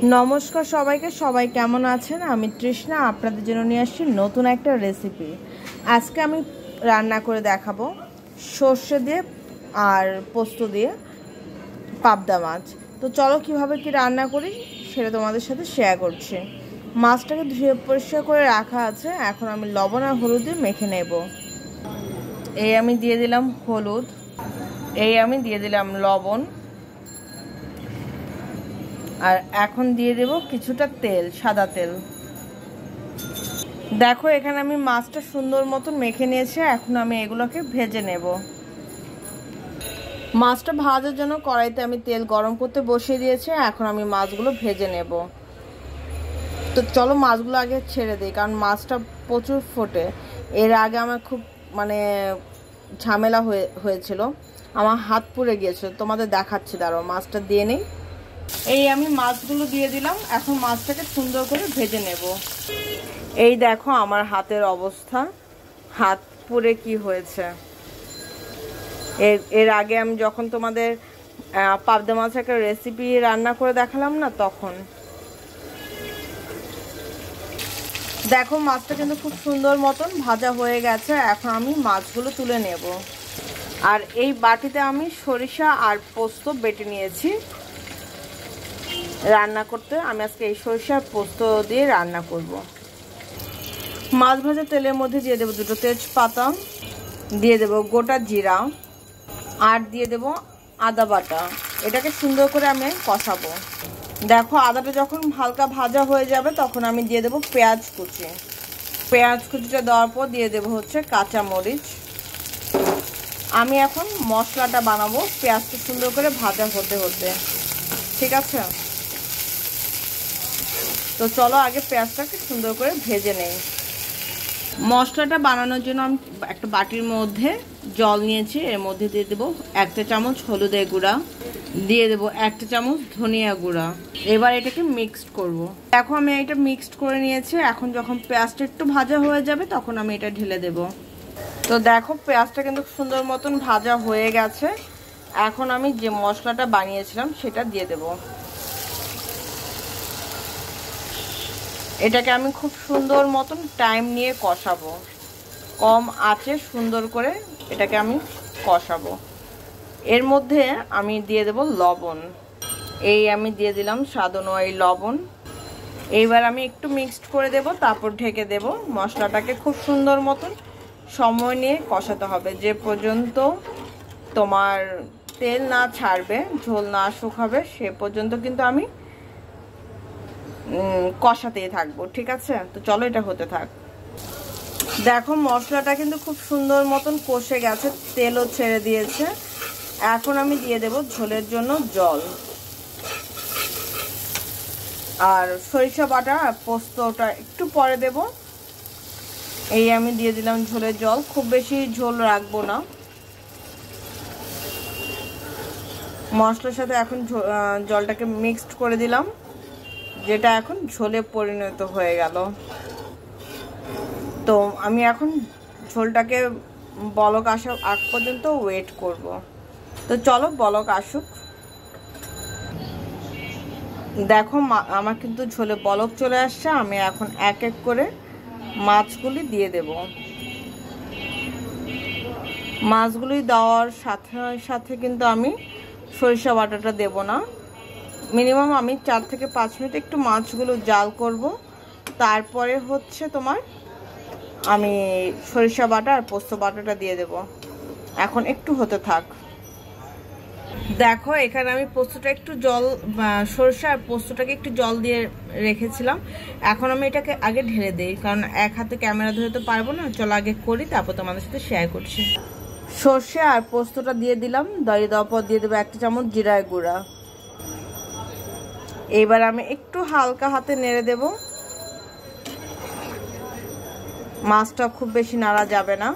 নমস্কার সবাইকে, সবাই কেমন আছেন? আমি তৃষ্ণা আপনাদের জন্য নিয়ে আসছি নতুন একটা রেসিপি। আজকে আমি রান্না করে দেখাবো সর্ষে দিয়ে আর পোস্ত দিয়ে পাবদা মাছ। তো চলো কিভাবে কি রান্না করি সেটা তোমাদের সাথে শেয়ার করছি। মাছটাকে ধুয়ে পরিষ্কার করে রাখা আছে, এখন আমি লবণ আর হলুদ দিয়ে মেখে নেব। এই আমি দিয়ে দিলাম হলুদ, এই আমি দিয়ে দিলাম লবণ, আর এখন দিয়ে দেব কিছুটা তেল, সাদা তেল। দেখো এখানে আমি মাছটা সুন্দর মতন মেখে নিয়েছি, এখন আমি এগুলোকে ভেজে নেব। মাছটা ভাজার জন্য কড়াইতে আমি তেল গরম করতে বসিয়ে দিয়েছি, এখন আমি মাছগুলো ভেজে নেব। তো চলো মাছগুলো আগে ছেড়ে দিই, কারণ মাছটা প্রচুর ফোটে। এর আগে আমার খুব ঝামেলা হয়েছিল, আমার হাত পুড়ে গিয়েছিল। তোমাদের দেখাচ্ছি, দাঁড়াও মাছটা দিয়ে নেই। এই আমি মাছগুলো দিয়ে দিলাম, এখন মাছটাকে সুন্দর করে ভেজে নেব। এই দেখো আমার হাতের অবস্থা, হাত পুড়ে কি হয়েছে। এর আগে আমি যখন তোমাদের পাবদা মাছের একটা রেসিপি রান্না করে দেখালাম না, তখন দেখো মাছটা কিন্তু খুব সুন্দর মতন ভাজা হয়ে গেছে। এখন আমি মাছগুলো তুলে নেব। আর এই বাটিতে আমি সরিষা আর পোস্ত বেটে নিয়েছি রান্না করতে। আমি আজকে এই সরিষা আর পোস্ত দিয়ে রান্না করব। মাছ ভাজা তেলের মধ্যে দিয়ে দেবো দুটো তেজপাতা, দিয়ে দেবো গোটা জিরা, আর দিয়ে দেবো আদা বাটা। এটাকে সুন্দর করে আমি কষাবো। দেখো আদাটা যখন হালকা ভাজা হয়ে যাবে তখন আমি দিয়ে দেবো পেঁয়াজ কুচি। পেঁয়াজ কুচিটা দেওয়ার পর দিয়ে দেবো হচ্ছে কাঁচা মরিচ। আমি এখন মশলাটা বানাবো পেঁয়াজটা সুন্দর করে ভাজা হতে হতে, ঠিক আছে? তো চলো আগে পেঁয়াজটাকে সুন্দর করে ভেজে নেই। মশলাটা বানানোর জন্য আমি একটা বাটির মধ্যে জল নিয়েছি, এর মধ্যে দিয়ে দেবো 1 চামচ হলুদের গুঁড়া, দিয়ে দেবো 1 চামচ ধনিয়া গুঁড়া। এবার এটাকে মিক্সড করব। দেখো আমি এটা মিক্সড করে নিয়েছি, এখন যখন পেঁয়াজটা একটু ভাজা হয়ে যাবে তখন আমি এটা ঢেলে দেব। তো দেখো পেঁয়াজটা কিন্তু সুন্দর মতন ভাজা হয়ে গেছে। এখন আমি যে মশলাটা বানিয়েছিলাম সেটা দিয়ে দেব। এটাকে আমি খুব সুন্দর মতন টাইম নিয়ে কষাবো, কম আঁচে সুন্দর করে এটাকে আমি কষাবো। এর মধ্যে আমি দিয়ে দেব লবণ। এই আমি দিয়ে দিলাম স্বাদ অনুযায়ী লবণ। এইবার আমি একটু মিক্সড করে দেব, তারপর ঢেকে দেব। মশলাটাকে খুব সুন্দর মতন সময় নিয়ে কষাতে হবে, যে পর্যন্ত তোমার তেল না ছাড়বে, ঝোল না শুকাবে, সে পর্যন্ত কিন্তু আমি কষাতেই থাকবো, ঠিক আছে? তো চলো এটা হতে থাক। দেখো মশলাটা কিন্তু খুব সুন্দর মতন কষে গেছে, তেলও ছেড়ে দিয়েছে। এখন আমি দিয়ে দেব ঝোলের জন্য জল, আর সরিষা বাটা আর পোস্তটা একটু পরে দেব। এই আমি দিয়ে দিলাম ঝোলের জল, খুব বেশি ঝোল রাখবো না। মশলার সাথে এখন জলটাকে মিক্সড করে দিলাম, যেটা এখন ঝোলে পরিণত হয়ে গেল। তো আমি এখন ঝোলটাকে বলক আসা আগ পর্যন্ত ওয়েট করব। তো চলো বলক আসুক। দেখো আমার কিন্তু ঝোলে বলক চলে আসছে। আমি এখন এক এক করে মাছগুলি দিয়ে দেব। মাছগুলি দেওয়ার সাথে সাথে কিন্তু আমি সরিষা বাটাটা দেব না। মিনিমাম আমি 4 থেকে 5 মিনিট একটু মাছগুলো জাল করব, তারপরে হচ্ছে তোমার আমি সরিষা বাটা আর পোস্ত বাটাটা দিয়ে দেব। এখন একটু হতে থাক। দেখো এখানে আমি পোস্তটা একটু জল, সরিষা আর পোস্তটাকে একটু জল দিয়ে রেখেছিলাম। এখন আমি এটাকে আগে ঢেলে দিই, কারণ এক হাতে ক্যামেরা ধরে তো পারবো না। চলো আগে করি, তারপর তোমাদের সাথে শেয়ার করছি। সর্ষে আর পোস্তটা দিয়ে দিলাম, দই দেওয়ার পর দিয়ে দেবো 1 চামচ জিরার গুঁড়া। এবার আমি একটু হালকা হাতে নেড়ে দেব। মাছটা খুব বেশি নাড়া যাবে না।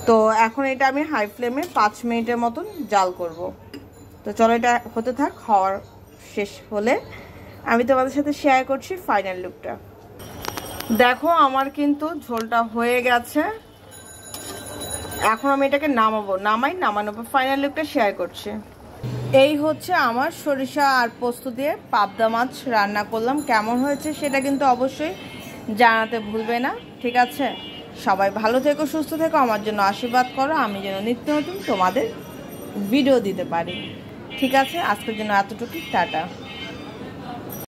তো এখন এটা আমি হাই ফ্লেমে 5 মিনিটের মতন জাল করব। তো চলো এটা হতে থাক। হওয়ার শেষ হলে আমি তোমাদের সাথে শেয়ার করছি ফাইনাল লুকটা। দেখো আমার কিন্তু ঝোলটা হয়ে গেছে। এখন আমি এটাকে নামানোর পর ফাইনাল লুকটা শেয়ার করছি। এই হচ্ছে আমার সরিষা আর পোস্ত দিয়ে পাবদা মাছ রান্না করলাম। কেমন হয়েছে সেটা কিন্তু অবশ্যই জানাতে ভুলবে না, ঠিক আছে? সবাই ভালো থেকো, সুস্থ থেকো, আমার জন্য আশীর্বাদ করো, আমি যেন নিত্য নতুন তোমাদের ভিডিও দিতে পারি। ঠিক আছে, আজকের জন্য এতটুকু, টাটা।